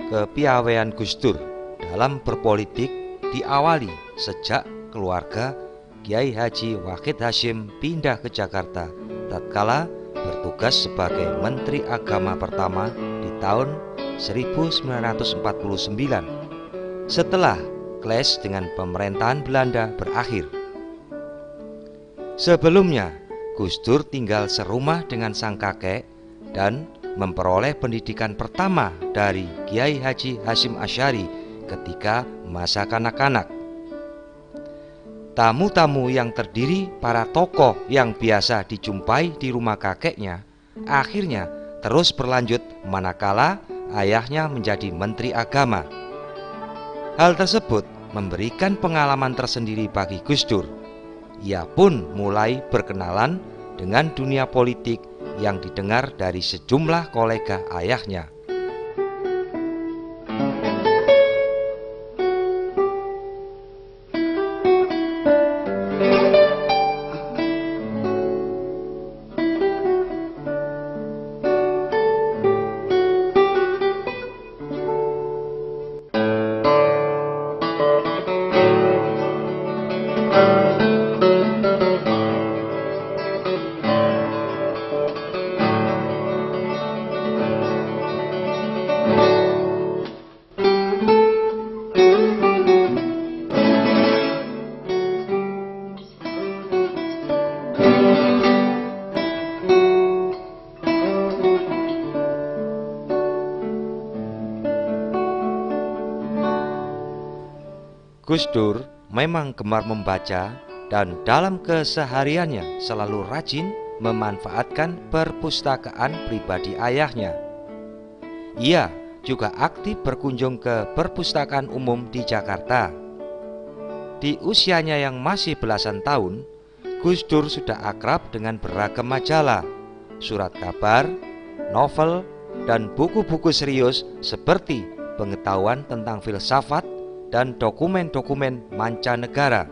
Kepiawaian Gus Dur dalam berpolitik diawali sejak keluarga Kiai Haji Wahid Hasyim pindah ke Jakarta tatkala bertugas sebagai Menteri Agama pertama di tahun 1949 setelah clash dengan pemerintahan Belanda berakhir. Sebelumnya, Gus Dur tinggal serumah dengan sang kakek dan memperoleh pendidikan pertama dari Kiai Haji Hasyim Asy'ari ketika masa kanak-kanak. Tamu-tamu yang terdiri para tokoh yang biasa dijumpai di rumah kakeknya akhirnya terus berlanjut manakala ayahnya menjadi Menteri Agama. Hal tersebut memberikan pengalaman tersendiri bagi Gus Dur. Ia pun mulai berkenalan dengan dunia politik yang didengar dari sejumlah kolega ayahnya. Gus Dur memang gemar membaca dan dalam kesehariannya selalu rajin memanfaatkan perpustakaan pribadi ayahnya. Ia juga aktif berkunjung ke perpustakaan umum di Jakarta. Di usianya yang masih belasan tahun, Gus Dur sudah akrab dengan beragam majalah, surat kabar, novel, dan buku-buku serius seperti pengetahuan tentang filsafat dan dokumen-dokumen mancanegara.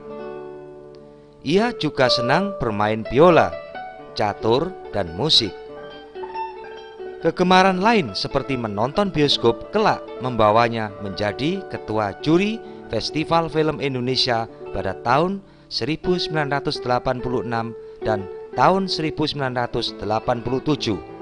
Ia juga senang bermain biola, catur, dan musik. Kegemaran lain seperti menonton bioskop kelak membawanya menjadi ketua juri Festival Film Indonesia pada tahun 1986 dan tahun 1987.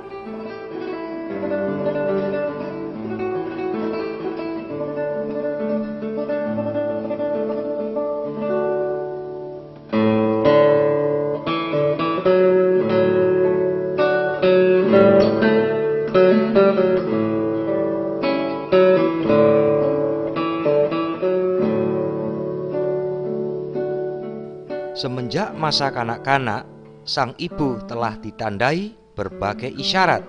Semenjak masa kanak-kanak, sang ibu telah ditandai berbagai isyarat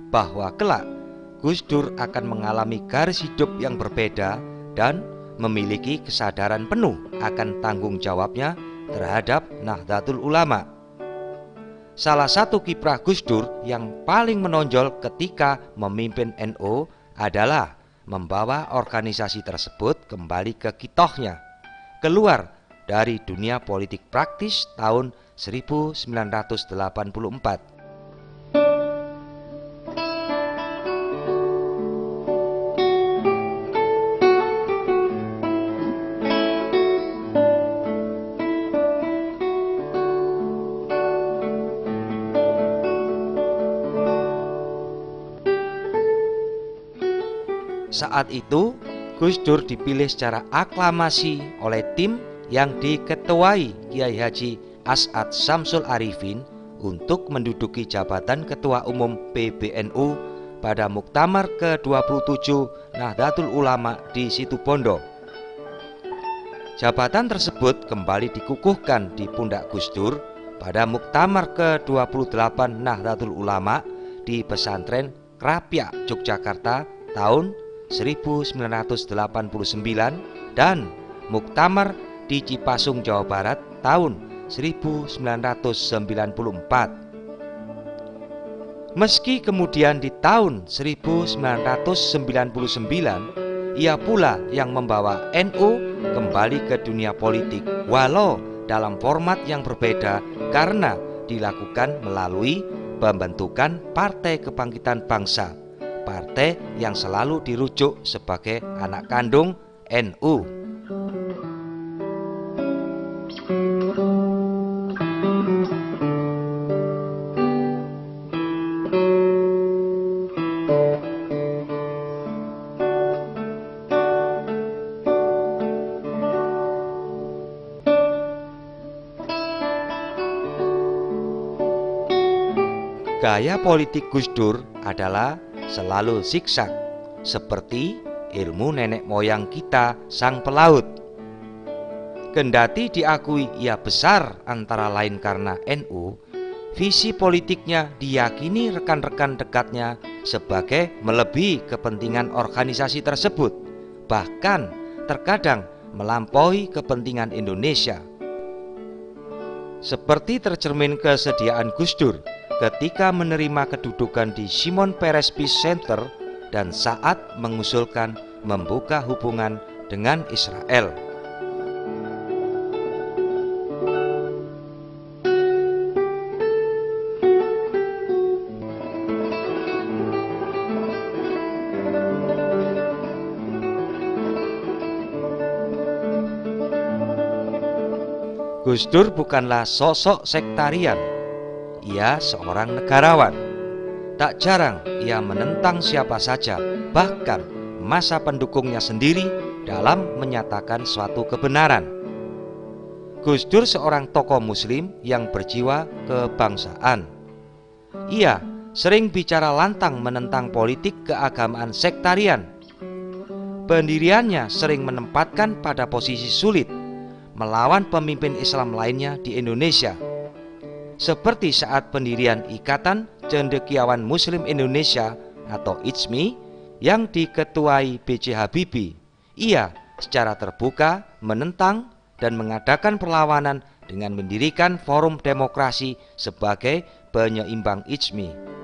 bahwa kelak Gus Dur akan mengalami garis hidup yang berbeda dan memiliki kesadaran penuh akan tanggung jawabnya terhadap Nahdlatul Ulama. Salah satu kiprah Gus Dur yang paling menonjol ketika memimpin NU adalah membawa organisasi tersebut kembali ke kitohnya, keluar dari dunia politik praktis tahun 1984. Saat itu, Gus Dur dipilih secara aklamasi oleh tim yang diketuai Kiai Haji As'ad Syamsul Arifin untuk menduduki jabatan Ketua Umum PBNU pada Muktamar ke-27 Nahdlatul Ulama di Situbondo. Jabatan tersebut kembali dikukuhkan di pundak Gus Dur pada Muktamar ke-28 Nahdlatul Ulama di Pesantren Krapyak, Yogyakarta tahun 1989 dan Muktamar di Cipasung, Jawa Barat tahun 1994. Meski kemudian di tahun 1999 ia pula yang membawa NU kembali ke dunia politik, walau dalam format yang berbeda karena dilakukan melalui pembentukan Partai Kebangkitan Bangsa partai yang selalu dirujuk sebagai anak kandung NU. Gaya politik Gus Dur adalah selalu zigzag, seperti ilmu nenek moyang kita sang pelaut. Kendati diakui ia besar antara lain karena NU, visi politiknya diyakini rekan-rekan dekatnya sebagai melebihi kepentingan organisasi tersebut, bahkan terkadang melampaui kepentingan Indonesia. Seperti tercermin kesediaan Gus Dur ketika menerima kedudukan di Shimon Peres Peace Center dan saat mengusulkan membuka hubungan dengan Israel. Gus Dur bukanlah sosok sektarian. Ia seorang negarawan. Tak jarang ia menentang siapa saja, bahkan masa pendukungnya sendiri dalam menyatakan suatu kebenaran. Gus Dur seorang tokoh muslim yang berjiwa kebangsaan. Ia sering bicara lantang menentang politik keagamaan sektarian. Pendiriannya sering menempatkan pada posisi sulit melawan pemimpin Islam lainnya di Indonesia. Seperti saat pendirian Ikatan Cendekiawan Muslim Indonesia atau ICMI yang diketuai B.J. Habibie. Ia secara terbuka menentang dan mengadakan perlawanan dengan mendirikan Forum Demokrasi sebagai penyeimbang ICMI.